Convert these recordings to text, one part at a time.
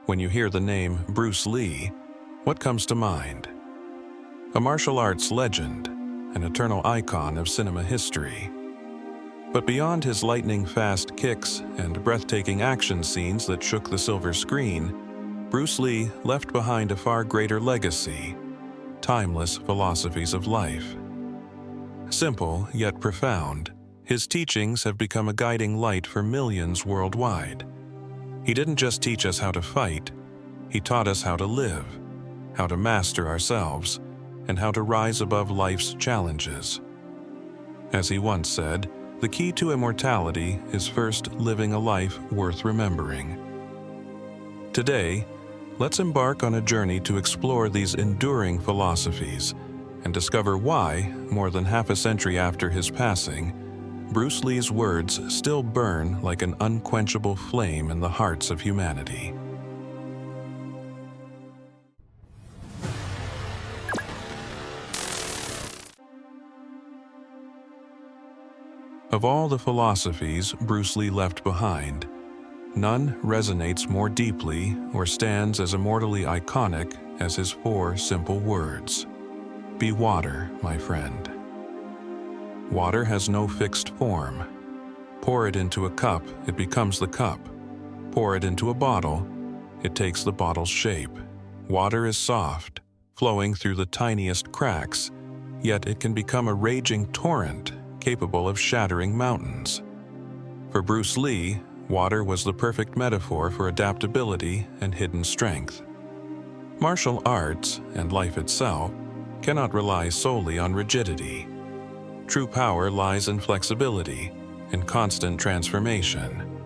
When you hear the name Bruce Lee, what comes to mind? A martial arts legend, an eternal icon of cinema history. But beyond his lightning-fast kicks and breathtaking action scenes that shook the silver screen, Bruce Lee left behind a far greater legacy: timeless philosophies of life. Simple yet profound, his teachings have become a guiding light for millions worldwide. He didn't just teach us how to fight, he taught us how to live, how to master ourselves, and how to rise above life's challenges. As he once said, the key to immortality is first living a life worth remembering. Today, let's embark on a journey to explore these enduring philosophies and discover why, more than half a century after his passing, Bruce Lee's words still burn like an unquenchable flame in the hearts of humanity. Of all the philosophies Bruce Lee left behind, none resonates more deeply or stands as immortally iconic as his 4 simple words. Be water, my friend. Water has no fixed form. Pour it into a cup, it becomes the cup. Pour it into a bottle, it takes the bottle's shape. Water is soft, flowing through the tiniest cracks, yet it can become a raging torrent capable of shattering mountains. For Bruce Lee, water was the perfect metaphor for adaptability and hidden strength. Martial arts, and life itself, cannot rely solely on rigidity. True power lies in flexibility and constant transformation.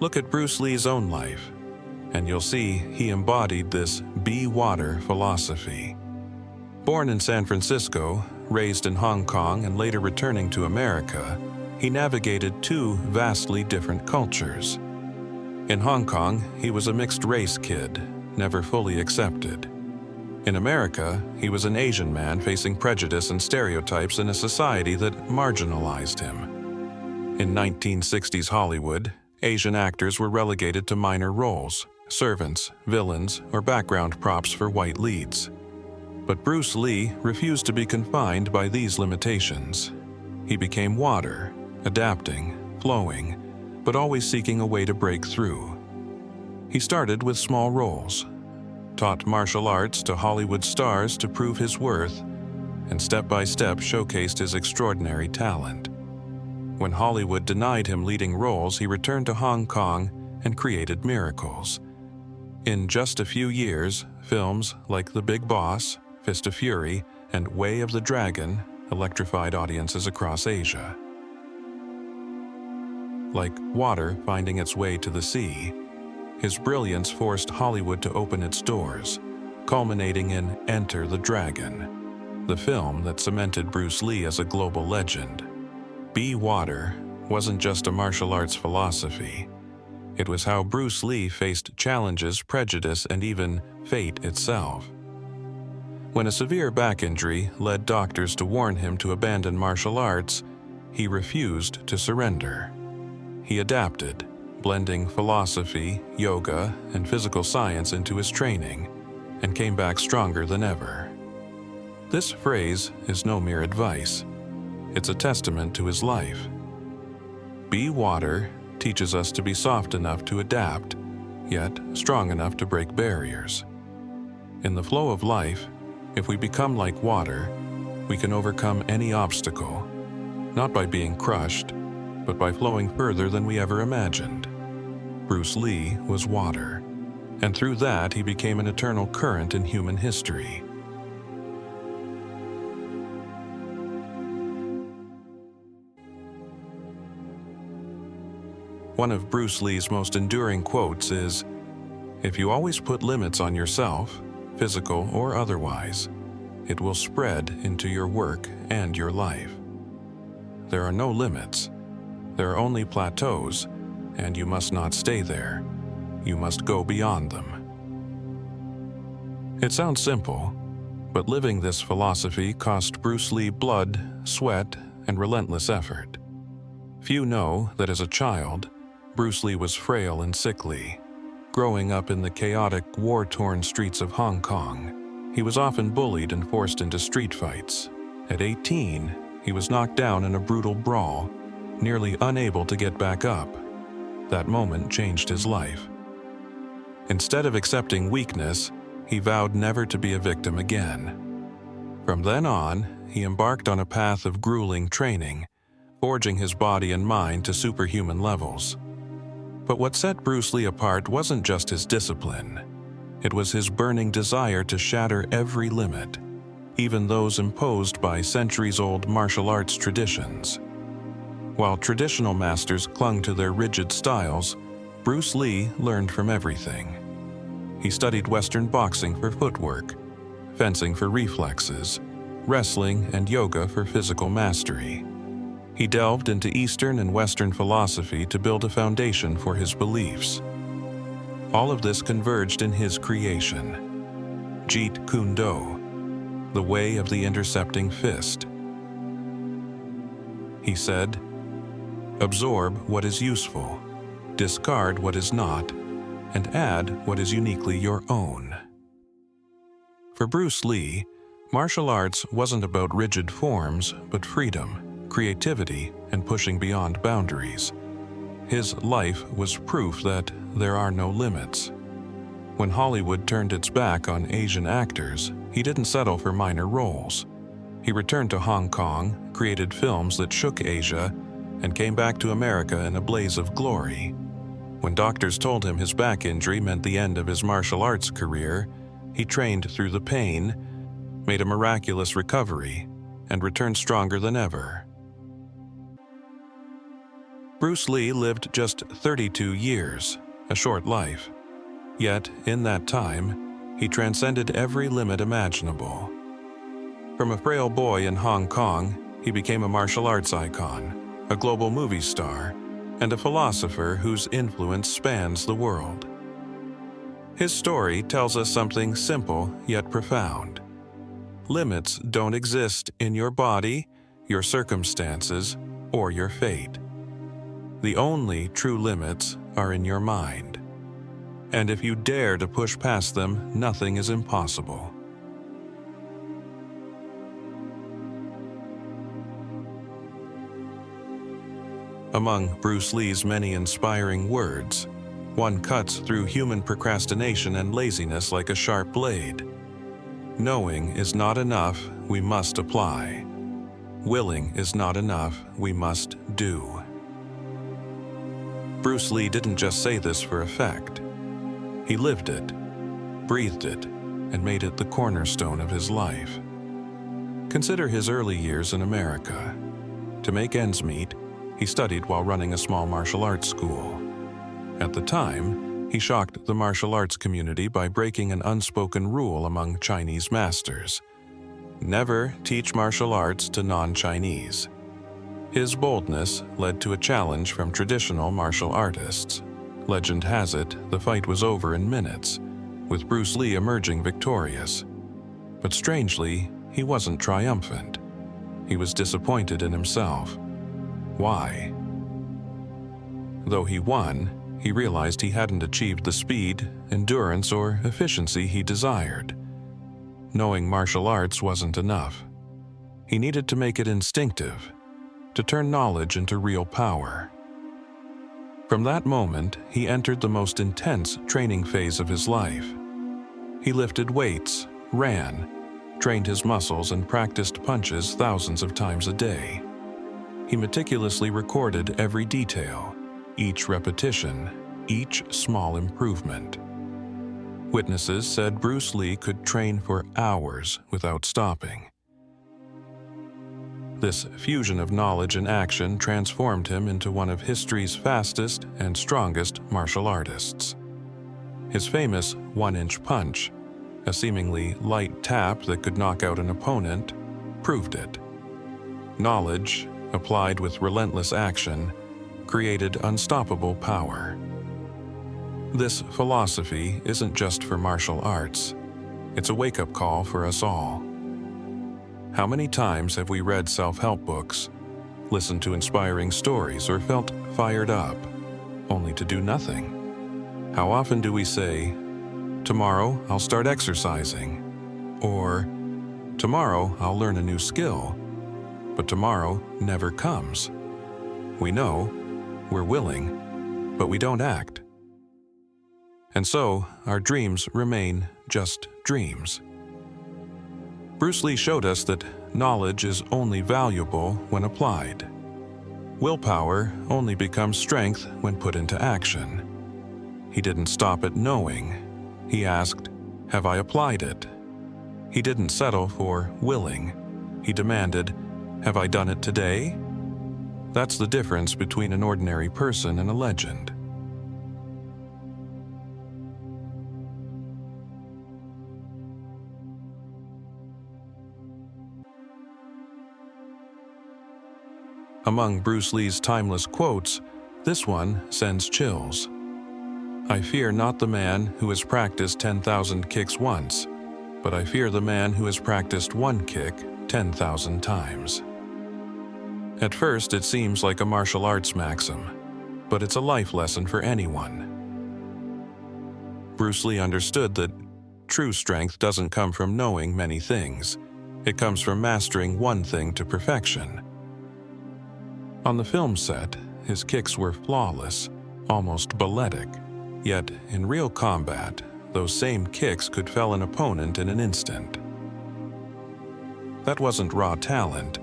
Look at Bruce Lee's own life, and you'll see he embodied this be water philosophy. Born in San Francisco, raised in Hong Kong, and later returning to America, he navigated 2 vastly different cultures. In Hong Kong, he was a mixed-race kid, never fully accepted. In America, he was an Asian man facing prejudice and stereotypes in a society that marginalized him. In 1960s Hollywood, Asian actors were relegated to minor roles, servants, villains, or background props for white leads. But Bruce Lee refused to be confined by these limitations. He became water, adapting, flowing, but always seeking a way to break through. He started with small roles, taught martial arts to Hollywood stars to prove his worth, and step by step showcased his extraordinary talent. When Hollywood denied him leading roles, he returned to Hong Kong and created miracles. In just a few years, films like The Big Boss, Fist of Fury, and Way of the Dragon electrified audiences across Asia. Like water finding its way to the sea, his brilliance forced Hollywood to open its doors, culminating in Enter the Dragon, the film that cemented Bruce Lee as a global legend. Be water wasn't just a martial arts philosophy. It was how Bruce Lee faced challenges, prejudice, and even fate itself. When a severe back injury led doctors to warn him to abandon martial arts, he refused to surrender. He adapted, blending philosophy, yoga, and physical science into his training, and came back stronger than ever. This phrase is no mere advice. It's a testament to his life. Be water teaches us to be soft enough to adapt, yet strong enough to break barriers. In the flow of life, if we become like water, we can overcome any obstacle, not by being crushed, but by flowing further than we ever imagined. Bruce Lee was water, and through that he became an eternal current in human history. One of Bruce Lee's most enduring quotes is, "If you always put limits on yourself, physical or otherwise, it will spread into your work and your life." There are no limits. There are only plateaus, and you must not stay there. You must go beyond them. It sounds simple, but living this philosophy cost Bruce Lee blood, sweat, and relentless effort. Few know that as a child, Bruce Lee was frail and sickly. growing up in the chaotic, war-torn streets of Hong Kong. He was often bullied and forced into street fights. At 18, he was knocked down in a brutal brawl, nearly unable to get back up. That moment changed his life. Instead of accepting weakness, he vowed never to be a victim again. From then on, he embarked on a path of grueling training, forging his body and mind to superhuman levels. But what set Bruce Lee apart wasn't just his discipline. It was his burning desire to shatter every limit, even those imposed by centuries-old martial arts traditions. While traditional masters clung to their rigid styles, Bruce Lee learned from everything. He studied Western boxing for footwork, fencing for reflexes, wrestling and yoga for physical mastery. He delved into Eastern and Western philosophy to build a foundation for his beliefs. All of this converged in his creation, Jeet Kune Do, the way of the intercepting fist. He said, "Absorb what is useful, discard what is not, and add what is uniquely your own." For Bruce Lee, martial arts wasn't about rigid forms, but freedom, creativity, and pushing beyond boundaries. His life was proof that there are no limits. When Hollywood turned its back on Asian actors, he didn't settle for minor roles. He returned to Hong Kong, created films that shook Asia, and came back to America in a blaze of glory. When doctors told him his back injury meant the end of his martial arts career, he trained through the pain, made a miraculous recovery, and returned stronger than ever. Bruce Lee lived just 32 years, a short life. Yet, in that time, he transcended every limit imaginable. From a frail boy in Hong Kong, he became a martial arts icon, a global movie star, and a philosopher whose influence spans the world. His story tells us something simple yet profound. Limits don't exist in your body, your circumstances, or your fate. The only true limits are in your mind. And if you dare to push past them, nothing is impossible. Among Bruce Lee's many inspiring words, one cuts through human procrastination and laziness like a sharp blade. Knowing is not enough, we must apply. Willing is not enough, we must do. Bruce Lee didn't just say this for effect. He lived it, breathed it, and made it the cornerstone of his life. Consider his early years in America. To make ends meet, he studied while running a small martial arts school. At the time, he shocked the martial arts community by breaking an unspoken rule among Chinese masters: never teach martial arts to non-Chinese. His boldness led to a challenge from traditional martial artists. Legend has it, the fight was over in minutes, with Bruce Lee emerging victorious. But strangely, he wasn't triumphant. He was disappointed in himself. Why? Though he won, he realized he hadn't achieved the speed, endurance, or efficiency he desired. Knowing martial arts wasn't enough. He needed to make it instinctive, to turn knowledge into real power. From that moment, he entered the most intense training phase of his life. He lifted weights, ran, trained his muscles, and practiced punches thousands of times a day. He meticulously recorded every detail, each repetition, each small improvement. Witnesses said Bruce Lee could train for hours without stopping. This fusion of knowledge and action transformed him into one of history's fastest and strongest martial artists. His famous one-inch punch, a seemingly light tap that could knock out an opponent, proved it. Knowledge, applied with relentless action, created unstoppable power. This philosophy isn't just for martial arts. It's a wake-up call for us all. How many times have we read self-help books, listened to inspiring stories, or felt fired up, only to do nothing? How often do we say, "Tomorrow I'll start exercising," or "Tomorrow I'll learn a new skill," but tomorrow never comes? We know, we're willing, but we don't act. And so, our dreams remain just dreams. Bruce Lee showed us that knowledge is only valuable when applied. Willpower only becomes strength when put into action. He didn't stop at knowing. He asked, "Have I applied it?" He didn't settle for willing. He demanded, "Have I done it today?" That's the difference between an ordinary person and a legend. Among Bruce Lee's timeless quotes, this one sends chills. "I fear not the man who has practiced 10,000 kicks once, but I fear the man who has practiced one kick 10,000 times." At first, it seems like a martial arts maxim, but it's a life lesson for anyone. Bruce Lee understood that true strength doesn't come from knowing many things. It comes from mastering one thing to perfection. On the film set, his kicks were flawless, almost balletic. Yet, in real combat, those same kicks could fell an opponent in an instant. That wasn't raw talent.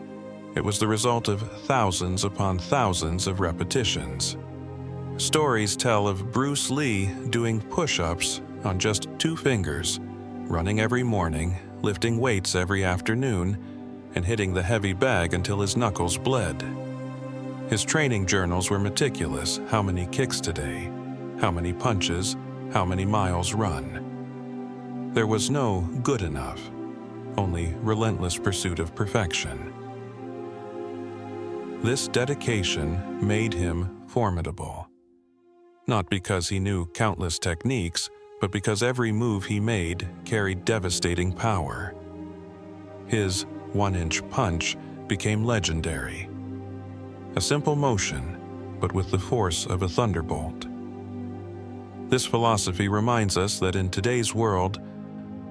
It was the result of thousands upon thousands of repetitions. Stories tell of Bruce Lee doing push-ups on just 2 fingers, running every morning, lifting weights every afternoon, and hitting the heavy bag until his knuckles bled. His training journals were meticulous. How many kicks today? How many punches? How many miles run? There was no good enough, only relentless pursuit of perfection. This dedication made him formidable. Not because he knew countless techniques, but because every move he made carried devastating power. His 1-inch punch became legendary. A simple motion, but with the force of a thunderbolt. This philosophy reminds us that in today's world,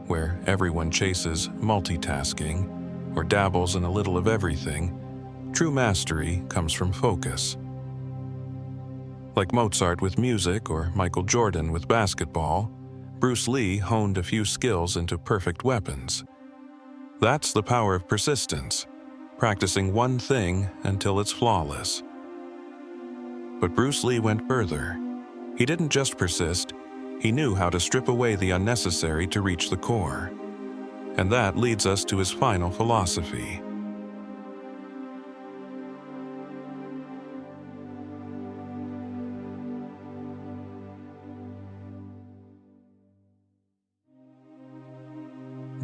where everyone chases multitasking or dabbles in a little of everything, true mastery comes from focus. Like Mozart with music or Michael Jordan with basketball, Bruce Lee honed a few skills into perfect weapons. That's the power of persistence, practicing one thing until it's flawless. But Bruce Lee went further. He didn't just persist, he knew how to strip away the unnecessary to reach the core. And that leads us to his final philosophy.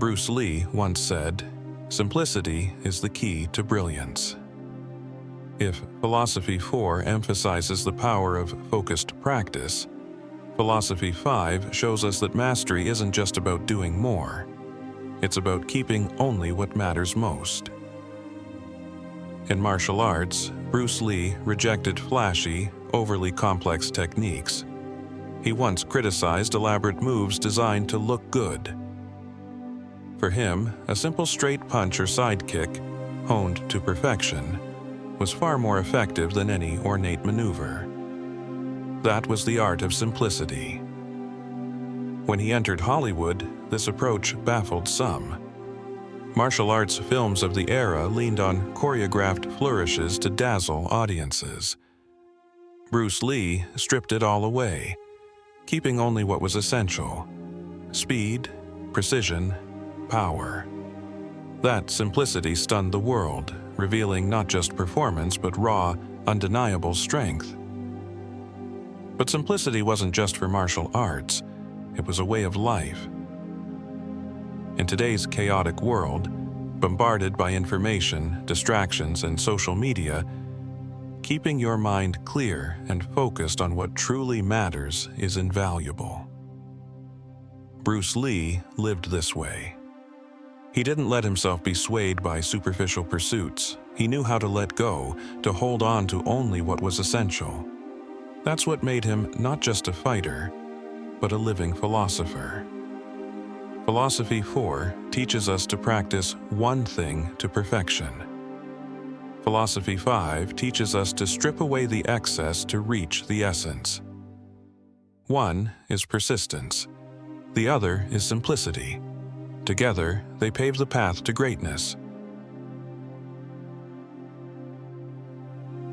Bruce Lee once said, "Simplicity is the key to brilliance." If Philosophy 4 emphasizes the power of focused practice, Philosophy 5 shows us that mastery isn't just about doing more. It's about keeping only what matters most. In martial arts, Bruce Lee rejected flashy, overly complex techniques. He once criticized elaborate moves designed to look good. For him, a simple straight punch or side kick, honed to perfection, was far more effective than any ornate maneuver. That was the art of simplicity. When he entered Hollywood, this approach baffled some. Martial arts films of the era leaned on choreographed flourishes to dazzle audiences. Bruce Lee stripped it all away, keeping only what was essential: speed, precision, power. That simplicity stunned the world, revealing not just performance but raw, undeniable strength. But simplicity wasn't just for martial arts, it was a way of life. In today's chaotic world, bombarded by information, distractions, and social media, keeping your mind clear and focused on what truly matters is invaluable. Bruce Lee lived this way. He didn't let himself be swayed by superficial pursuits. He knew how to let go, to hold on to only what was essential. That's what made him not just a fighter, but a living philosopher. Philosophy 4 teaches us to practice one thing to perfection. Philosophy 5 teaches us to strip away the excess to reach the essence. One is persistence. The other is simplicity. Together, they pave the path to greatness.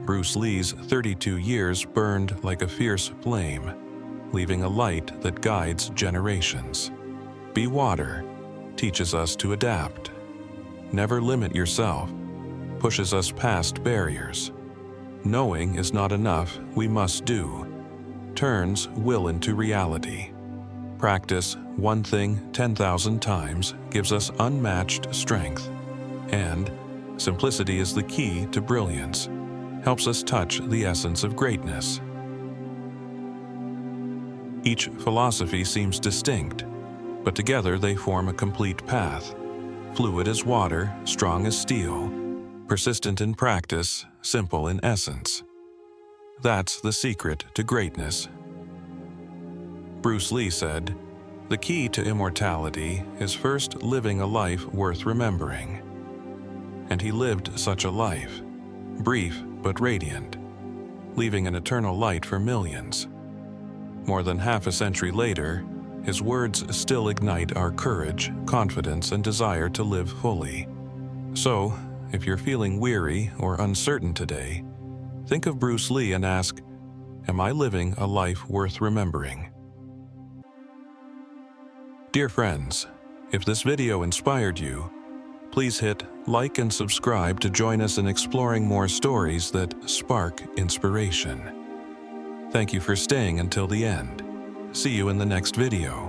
Bruce Lee's 32 years burned like a fierce flame, leaving a light that guides generations. Be Water teaches us to adapt. Never limit yourself pushes us past barriers. Knowing is not enough, we must do. Turns will into reality. Practice one thing 10,000 times gives us unmatched strength. And simplicity is the key to brilliance, helps us touch the essence of greatness. Each philosophy seems distinct, but together they form a complete path. Fluid as water, strong as steel, persistent in practice, simple in essence. That's the secret to greatness. Bruce Lee said, "The key to immortality is first living a life worth remembering." And he lived such a life, brief but radiant, leaving an eternal light for millions. More than half a century later, his words still ignite our courage, confidence, and desire to live fully. So, if you're feeling weary or uncertain today, think of Bruce Lee and ask, "Am I living a life worth remembering?" Dear friends, if this video inspired you, please hit like and subscribe to join us in exploring more stories that spark inspiration. Thank you for staying until the end. See you in the next video.